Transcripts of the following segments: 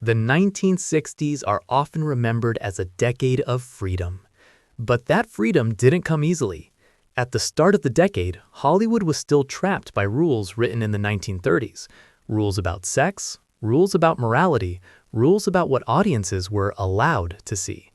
The 1960s are often remembered as a decade of freedom. But that freedom didn't come easily. At the start of the decade, Hollywood was still trapped by rules written in the 1930s. Rules about sex, rules about morality, rules about what audiences were allowed to see.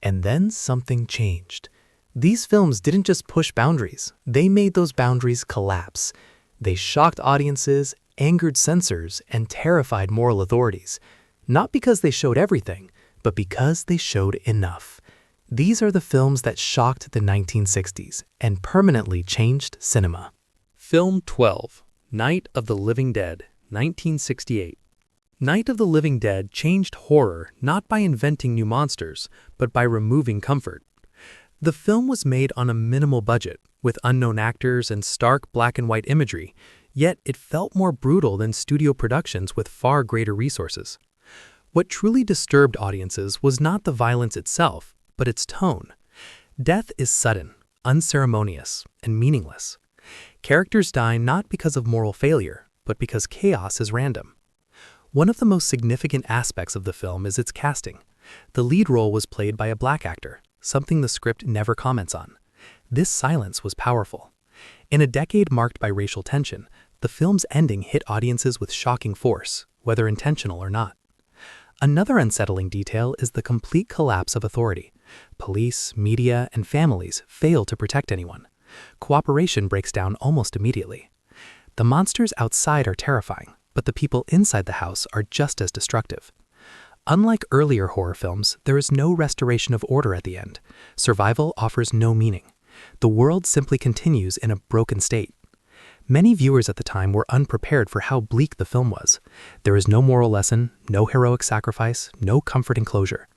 And then something changed. These films didn't just push boundaries, they made those boundaries collapse. They shocked audiences, angered censors, and terrified moral authorities. Not because they showed everything, but because they showed enough. These are the films that shocked the 1960s and permanently changed cinema. Film 12, Night of the Living Dead, 1968. Night of the Living Dead changed horror not by inventing new monsters, but by removing comfort. The film was made on a minimal budget, with unknown actors and stark black and white imagery, yet it felt more brutal than studio productions with far greater resources. What truly disturbed audiences was not the violence itself, but its tone. Death is sudden, unceremonious, and meaningless. Characters die not because of moral failure, but because chaos is random. One of the most significant aspects of the film is its casting. The lead role was played by a black actor, something the script never comments on. This silence was powerful. In a decade marked by racial tension, the film's ending hit audiences with shocking force, whether intentional or not. Another unsettling detail is the complete collapse of authority. Police, media, and families fail to protect anyone. Cooperation breaks down almost immediately. The monsters outside are terrifying, but the people inside the house are just as destructive. Unlike earlier horror films, there is no restoration of order at the end. Survival offers no meaning. The world simply continues in a broken state. Many viewers at the time were unprepared for how bleak the film was. There is no moral lesson, no heroic sacrifice, no comforting closure.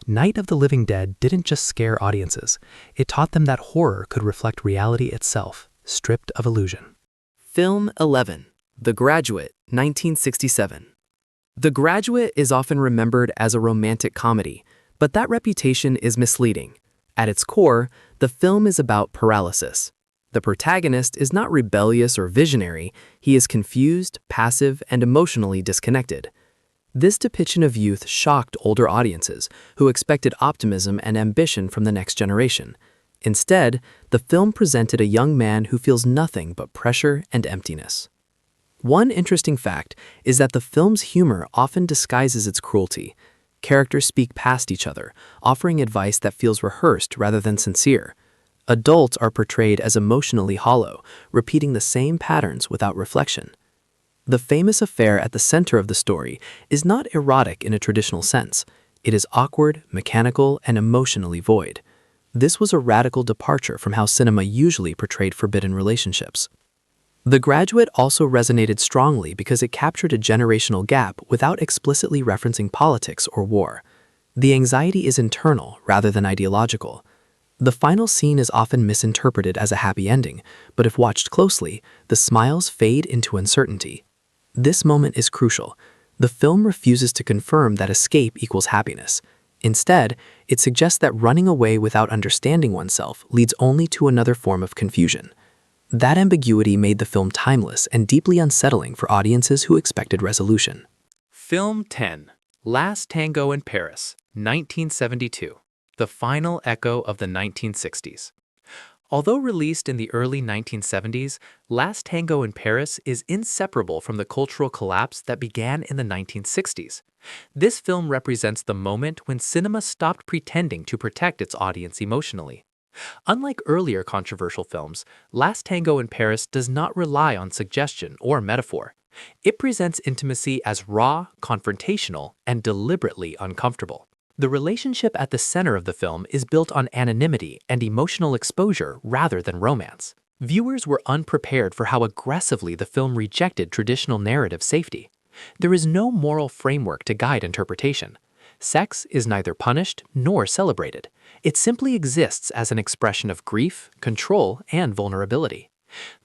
Night of the Living Dead didn't just scare audiences. It taught them that horror could reflect reality itself, stripped of illusion. Film 11, The Graduate, 1967. The Graduate is often remembered as a romantic comedy, but that reputation is misleading. At its core, the film is about paralysis. The protagonist is not rebellious or visionary, he is confused, passive, and emotionally disconnected. This depiction of youth shocked older audiences, who expected optimism and ambition from the next generation. Instead, the film presented a young man who feels nothing but pressure and emptiness. One interesting fact is that the film's humor often disguises its cruelty. Characters speak past each other, offering advice that feels rehearsed rather than sincere. Adults are portrayed as emotionally hollow, repeating the same patterns without reflection. The famous affair at the center of the story is not erotic in a traditional sense. It is awkward, mechanical, and emotionally void. This was a radical departure from how cinema usually portrayed forbidden relationships. The Graduate also resonated strongly because it captured a generational gap without explicitly referencing politics or war. The anxiety is internal rather than ideological. The final scene is often misinterpreted as a happy ending, but if watched closely, the smiles fade into uncertainty. This moment is crucial. The film refuses to confirm that escape equals happiness. Instead, it suggests that running away without understanding oneself leads only to another form of confusion. That ambiguity made the film timeless and deeply unsettling for audiences who expected resolution. Film 10, Last Tango in Paris, 1972. The final echo of the 1960s. Although released in the early 1970s, Last Tango in Paris is inseparable from the cultural collapse that began in the 1960s. This film represents the moment when cinema stopped pretending to protect its audience emotionally. Unlike earlier controversial films, Last Tango in Paris does not rely on suggestion or metaphor. It presents intimacy as raw, confrontational, and deliberately uncomfortable. The relationship at the center of the film is built on anonymity and emotional exposure rather than romance. Viewers were unprepared for how aggressively the film rejected traditional narrative safety. There is no moral framework to guide interpretation. Sex is neither punished nor celebrated. It simply exists as an expression of grief, control, and vulnerability.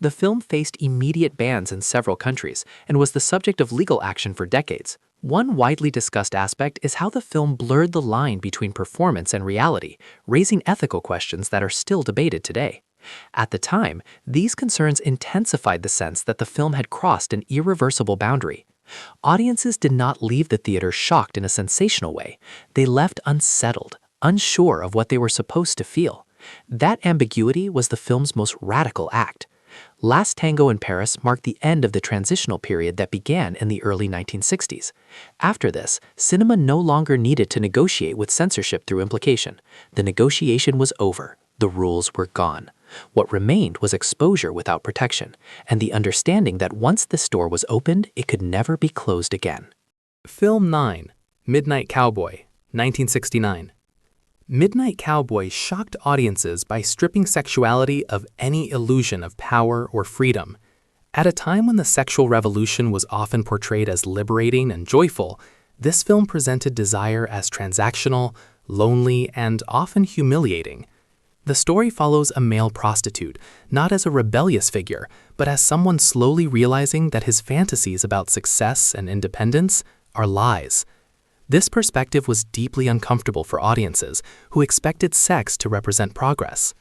The film faced immediate bans in several countries and was the subject of legal action for decades. One widely discussed aspect is how the film blurred the line between performance and reality, raising ethical questions that are still debated today. At the time, these concerns intensified the sense that the film had crossed an irreversible boundary. Audiences did not leave the theater shocked in a sensational way. They left unsettled, unsure of what they were supposed to feel. That ambiguity was the film's most radical act. Last Tango in Paris marked the end of the transitional period that began in the early 1960s. After this, cinema no longer needed to negotiate with censorship through implication. The negotiation was over. The rules were gone. What remained was exposure without protection, and the understanding that once this door was opened, it could never be closed again. Film 9, Midnight Cowboy, 1969. Midnight Cowboy shocked audiences by stripping sexuality of any illusion of power or freedom. At a time when the sexual revolution was often portrayed as liberating and joyful, this film presented desire as transactional, lonely, and often humiliating. The story follows a male prostitute, not as a rebellious figure, but as someone slowly realizing that his fantasies about success and independence are lies. This perspective was deeply uncomfortable for audiences who expected sex to represent progress.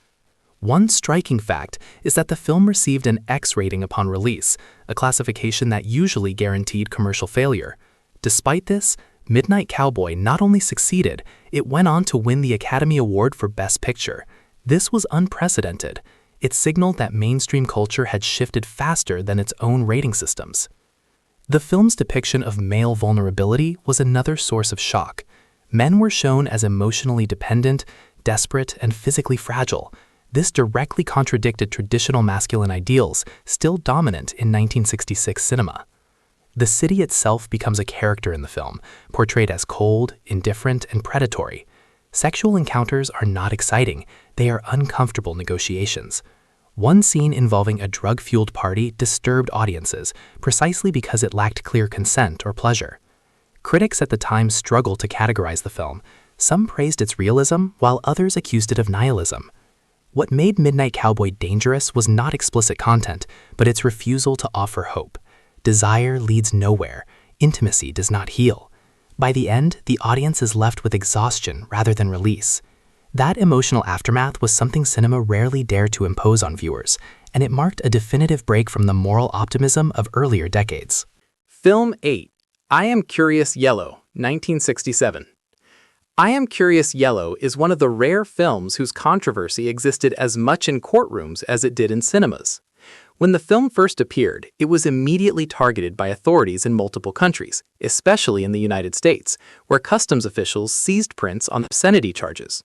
One striking fact is that the film received an X rating upon release, a classification that usually guaranteed commercial failure. Despite this, Midnight Cowboy not only succeeded, it went on to win the Academy Award for Best Picture. This was unprecedented. It signaled that mainstream culture had shifted faster than its own rating systems. The film's depiction of male vulnerability was another source of shock. Men were shown as emotionally dependent, desperate, and physically fragile. This directly contradicted traditional masculine ideals still dominant in 1966 cinema. The city itself becomes a character in the film, portrayed as cold, indifferent, and predatory. Sexual encounters are not exciting, they are uncomfortable negotiations. One scene involving a drug-fueled party disturbed audiences precisely because it lacked clear consent or pleasure. Critics at the time struggled to categorize the film. Some praised its realism, while others accused it of nihilism. What made Midnight Cowboy dangerous was not explicit content, but its refusal to offer hope. Desire leads nowhere. Intimacy does not heal. By the end, the audience is left with exhaustion rather than release. That emotional aftermath was something cinema rarely dared to impose on viewers, and it marked a definitive break from the moral optimism of earlier decades. Film 8, I Am Curious Yellow, 1967. I Am Curious Yellow is one of the rare films whose controversy existed as much in courtrooms as it did in cinemas. When the film first appeared, it was immediately targeted by authorities in multiple countries, especially in the United States, where customs officials seized prints on obscenity charges.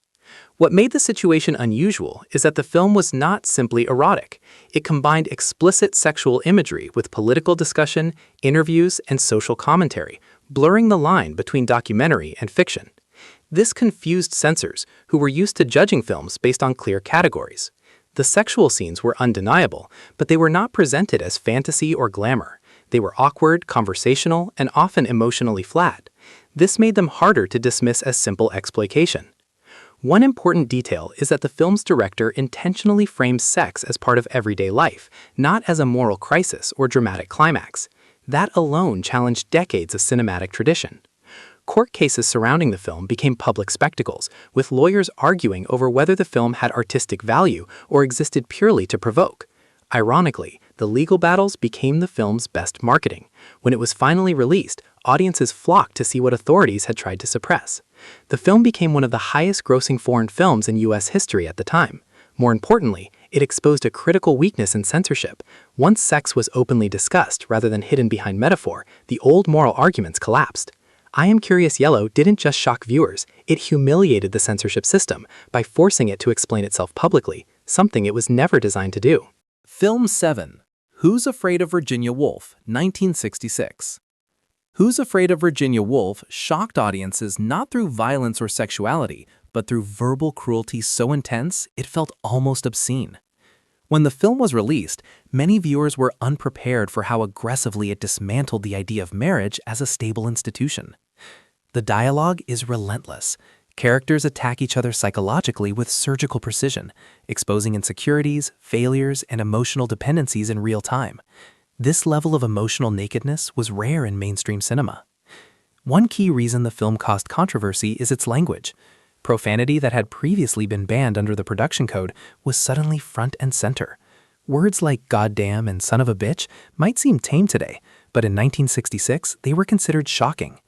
What made the situation unusual is that the film was not simply erotic. It combined explicit sexual imagery with political discussion, interviews, and social commentary, blurring the line between documentary and fiction. This confused censors, who were used to judging films based on clear categories. The sexual scenes were undeniable, but they were not presented as fantasy or glamour. They were awkward, conversational, and often emotionally flat. This made them harder to dismiss as simple exploitation. One important detail is that the film's director intentionally frames sex as part of everyday life, not as a moral crisis or dramatic climax. That alone challenged decades of cinematic tradition. Court cases surrounding the film became public spectacles, with lawyers arguing over whether the film had artistic value or existed purely to provoke. Ironically, the legal battles became the film's best marketing. When it was finally released, audiences flocked to see what authorities had tried to suppress. The film became one of the highest-grossing foreign films in U.S. history at the time. More importantly, it exposed a critical weakness in censorship. Once sex was openly discussed rather than hidden behind metaphor, the old moral arguments collapsed. I Am Curious Yellow didn't just shock viewers, it humiliated the censorship system by forcing it to explain itself publicly, something it was never designed to do. Film 7, Who's Afraid of Virginia Woolf, 1966. Who's Afraid of Virginia Woolf shocked audiences not through violence or sexuality, but through verbal cruelty so intense it felt almost obscene. When the film was released, many viewers were unprepared for how aggressively it dismantled the idea of marriage as a stable institution. The dialogue is relentless. Characters attack each other psychologically with surgical precision, exposing insecurities, failures, and emotional dependencies in real time. This level of emotional nakedness was rare in mainstream cinema. One key reason the film caused controversy is its language. Profanity that had previously been banned under the production code was suddenly front and center. Words like goddamn and son of a bitch might seem tame today, but in 1966, they were considered shocking.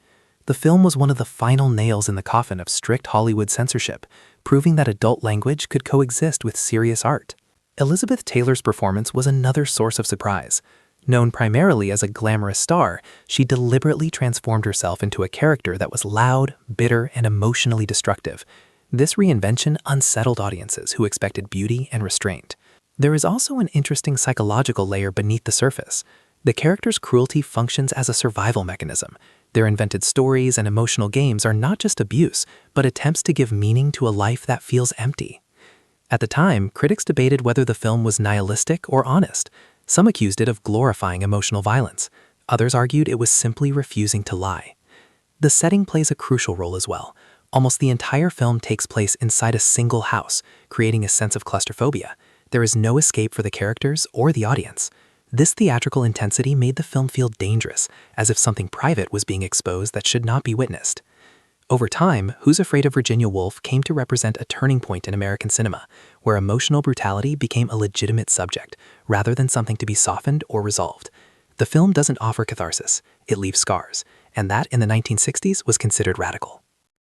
The film was one of the final nails in the coffin of strict Hollywood censorship, proving that adult language could coexist with serious art. Elizabeth Taylor's performance was another source of surprise. Known primarily as a glamorous star, she deliberately transformed herself into a character that was loud, bitter, and emotionally destructive. This reinvention unsettled audiences who expected beauty and restraint. There is also an interesting psychological layer beneath the surface. The character's cruelty functions as a survival mechanism. Their invented stories and emotional games are not just abuse, but attempts to give meaning to a life that feels empty. At the time, critics debated whether the film was nihilistic or honest. Some accused it of glorifying emotional violence. Others argued it was simply refusing to lie. The setting plays a crucial role as well. Almost the entire film takes place inside a single house, creating a sense of claustrophobia. There is no escape for the characters or the audience. This theatrical intensity made the film feel dangerous, as if something private was being exposed that should not be witnessed. Over time, Who's Afraid of Virginia Woolf came to represent a turning point in American cinema, where emotional brutality became a legitimate subject, rather than something to be softened or resolved. The film doesn't offer catharsis, it leaves scars, and that in the 1960s was considered radical.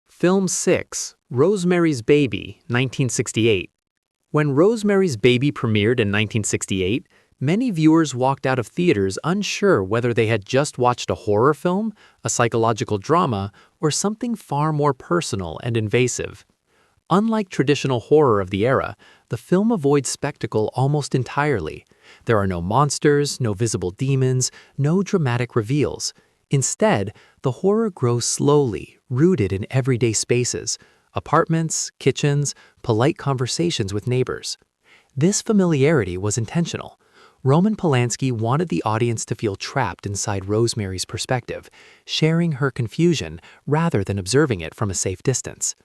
Film 6, Rosemary's Baby, 1968. When Rosemary's Baby premiered in 1968, many viewers walked out of theaters unsure whether they had just watched a horror film, a psychological drama, or something far more personal and invasive. Unlike traditional horror of the era, the film avoids spectacle almost entirely. There are no monsters, no visible demons, no dramatic reveals. Instead, the horror grows slowly, rooted in everyday spaces, apartments, kitchens, polite conversations with neighbors. This familiarity was intentional. Roman Polanski wanted the audience to feel trapped inside Rosemary's perspective, sharing her confusion rather than observing it from a safe distance.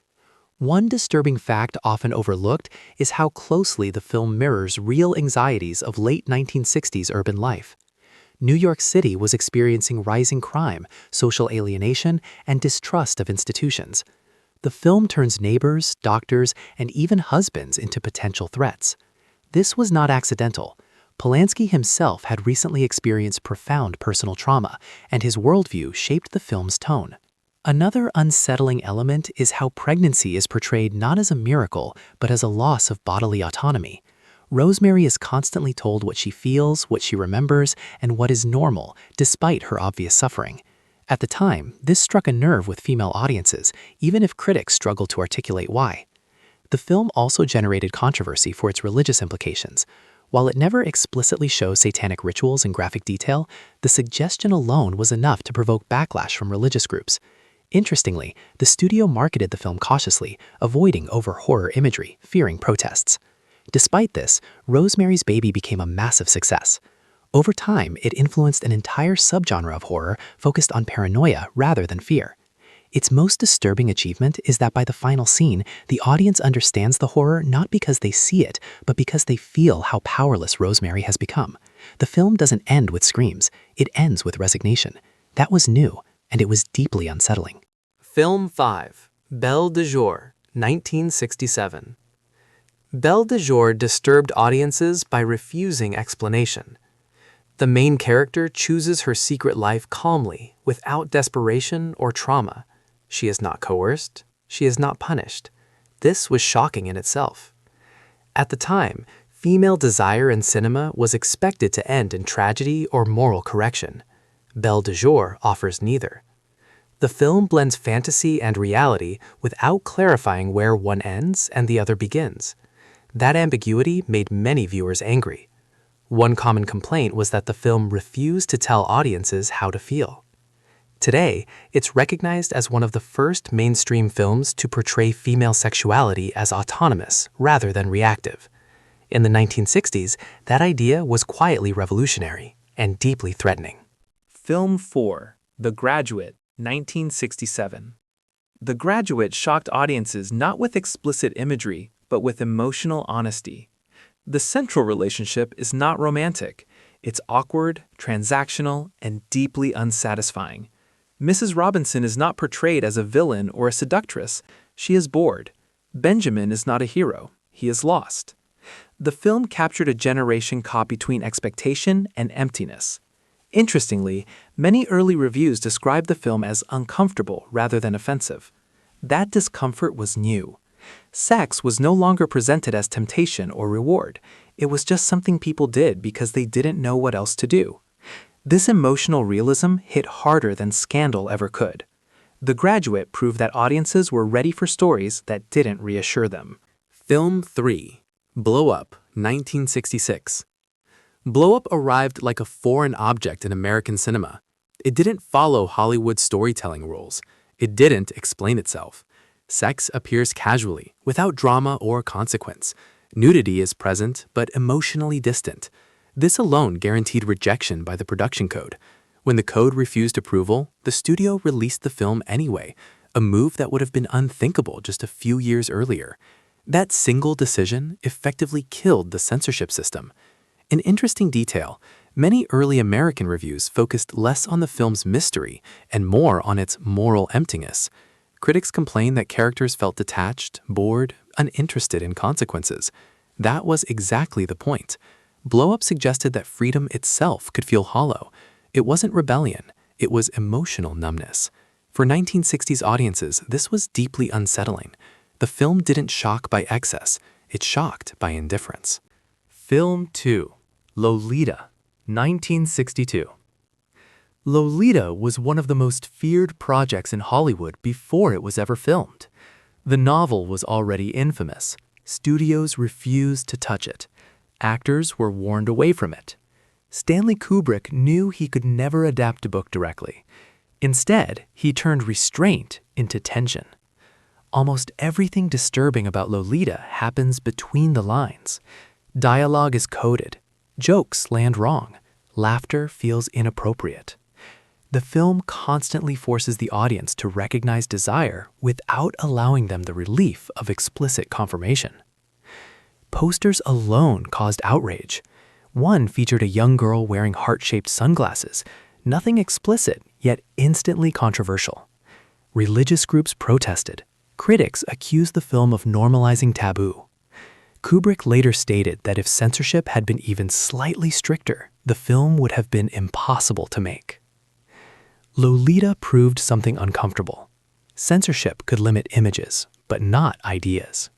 One disturbing fact often overlooked is how closely the film mirrors real anxieties of late 1960s urban life. New York City was experiencing rising crime, social alienation, and distrust of institutions. The film turns neighbors, doctors, and even husbands into potential threats. This was not accidental. Polanski himself had recently experienced profound personal trauma, and his worldview shaped the film's tone. Another unsettling element is how pregnancy is portrayed not as a miracle, but as a loss of bodily autonomy. Rosemary is constantly told what she feels, what she remembers, and what is normal, despite her obvious suffering. At the time, this struck a nerve with female audiences, even if critics struggled to articulate why. The film also generated controversy for its religious implications. While it never explicitly shows satanic rituals in graphic detail, the suggestion alone was enough to provoke backlash from religious groups. Interestingly, the studio marketed the film cautiously, avoiding over-horror imagery, fearing protests. Despite this, Rosemary's Baby became a massive success. Over time, it influenced an entire subgenre of horror focused on paranoia rather than fear. Its most disturbing achievement is that by the final scene, the audience understands the horror not because they see it, but because they feel how powerless Rosemary has become. The film doesn't end with screams, it ends with resignation. That was new, and it was deeply unsettling. Film 5, Belle de Jour, 1967. Belle de Jour disturbed audiences by refusing explanation. The main character chooses her secret life calmly, without desperation or trauma. She is not coerced. She is not punished. This was shocking in itself. At the time, female desire in cinema was expected to end in tragedy or moral correction. Belle de Jour offers neither. The film blends fantasy and reality without clarifying where one ends and the other begins. That ambiguity made many viewers angry. One common complaint was that the film refused to tell audiences how to feel. Today, it's recognized as one of the first mainstream films to portray female sexuality as autonomous rather than reactive. In the 1960s, that idea was quietly revolutionary and deeply threatening. Film 4, The Graduate, 1967. The Graduate shocked audiences not with explicit imagery, but with emotional honesty. The central relationship is not romantic. It's awkward, transactional, and deeply unsatisfying. Mrs. Robinson is not portrayed as a villain or a seductress. She is bored. Benjamin is not a hero. He is lost. The film captured a generation caught between expectation and emptiness. Interestingly, many early reviews described the film as uncomfortable rather than offensive. That discomfort was new. Sex was no longer presented as temptation or reward. It was just something people did because they didn't know what else to do. This emotional realism hit harder than Scandal ever could. The Graduate proved that audiences were ready for stories that didn't reassure them. Film 3. Blowup, 1966. Blowup arrived like a foreign object in American cinema. It didn't follow Hollywood storytelling rules. It didn't explain itself. Sex appears casually, without drama or consequence. Nudity is present, but emotionally distant. This alone guaranteed rejection by the production code. When the code refused approval, the studio released the film anyway, a move that would have been unthinkable just a few years earlier. That single decision effectively killed the censorship system. An interesting detail, many early American reviews focused less on the film's mystery and more on its moral emptiness. Critics complained that characters felt detached, bored, uninterested in consequences. That was exactly the point. Blowup suggested that freedom itself could feel hollow. It wasn't rebellion, it was emotional numbness. For 1960s audiences, this was deeply unsettling. The film didn't shock by excess, it shocked by indifference. Film 2. Lolita, 1962. Lolita was one of the most feared projects in Hollywood before it was ever filmed. The novel was already infamous. Studios refused to touch it. Actors were warned away from it. Stanley Kubrick knew he could never adapt a book directly. Instead, he turned restraint into tension. Almost everything disturbing about Lolita happens between the lines. Dialogue is coded. Jokes land wrong. Laughter feels inappropriate. The film constantly forces the audience to recognize desire without allowing them the relief of explicit confirmation. Posters alone caused outrage. One featured a young girl wearing heart-shaped sunglasses, nothing explicit, yet instantly controversial. Religious groups protested. Critics accused the film of normalizing taboo. Kubrick later stated that if censorship had been even slightly stricter, the film would have been impossible to make. Lolita proved something uncomfortable. Censorship could limit images, but not ideas.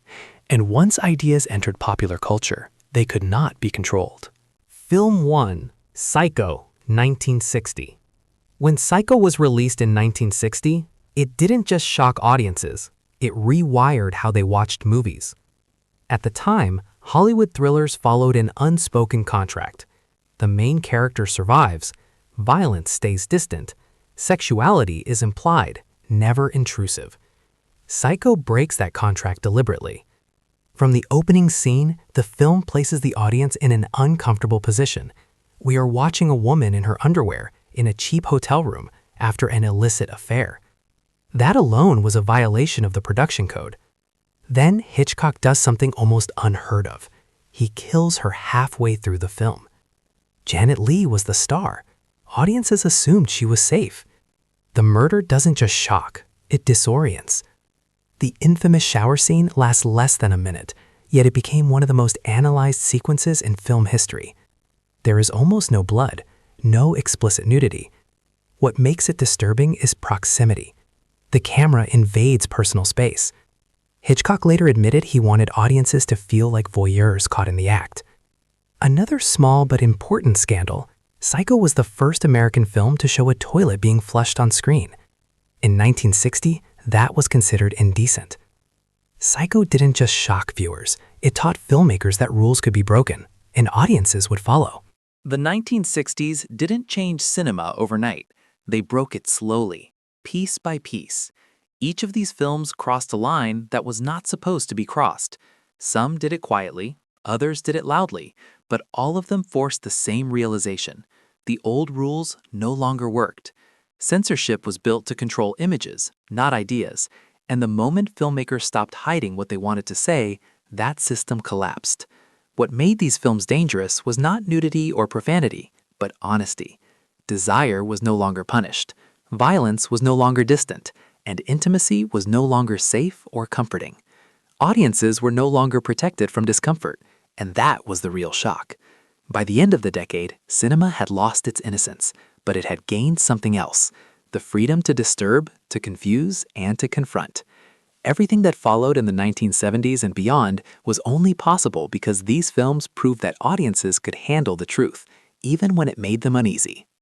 And once ideas entered popular culture, they could not be controlled. Film 1. Psycho, 1960. When Psycho was released in 1960, it didn't just shock audiences, it rewired how they watched movies. At the time, Hollywood thrillers followed an unspoken contract. The main character survives, violence stays distant, sexuality is implied, never intrusive. Psycho breaks that contract deliberately. From the opening scene, the film places the audience in an uncomfortable position. We are watching a woman in her underwear in a cheap hotel room after an illicit affair. That alone was a violation of the production code. Then Hitchcock does something almost unheard of. He kills her halfway through the film. Janet Leigh was the star. Audiences assumed she was safe. The murder doesn't just shock, it disorients. The infamous shower scene lasts less than a minute, yet it became one of the most analyzed sequences in film history. There is almost no blood, no explicit nudity. What makes it disturbing is proximity. The camera invades personal space. Hitchcock later admitted he wanted audiences to feel like voyeurs caught in the act. Another small but important scandal, Psycho was the first American film to show a toilet being flushed on screen. In 1960, that was considered indecent. Psycho didn't just shock viewers, it taught filmmakers that rules could be broken, and audiences would follow. The 1960s didn't change cinema overnight. They broke it slowly, piece by piece. Each of these films crossed a line that was not supposed to be crossed. Some did it quietly, others did it loudly, but all of them forced the same realization. The old rules no longer worked. Censorship was built to control images, not ideas, and the moment filmmakers stopped hiding what they wanted to say, that system collapsed. What made these films dangerous was not nudity or profanity, but honesty. Desire was no longer punished, violence was no longer distant, and intimacy was no longer safe or comforting. Audiences were no longer protected from discomfort, and that was the real shock. By the end of the decade, cinema had lost its innocence, but it had gained something else: the freedom to disturb, to confuse, and to confront. Everything that followed in the 1970s and beyond was only possible because these films proved that audiences could handle the truth, even when it made them uneasy.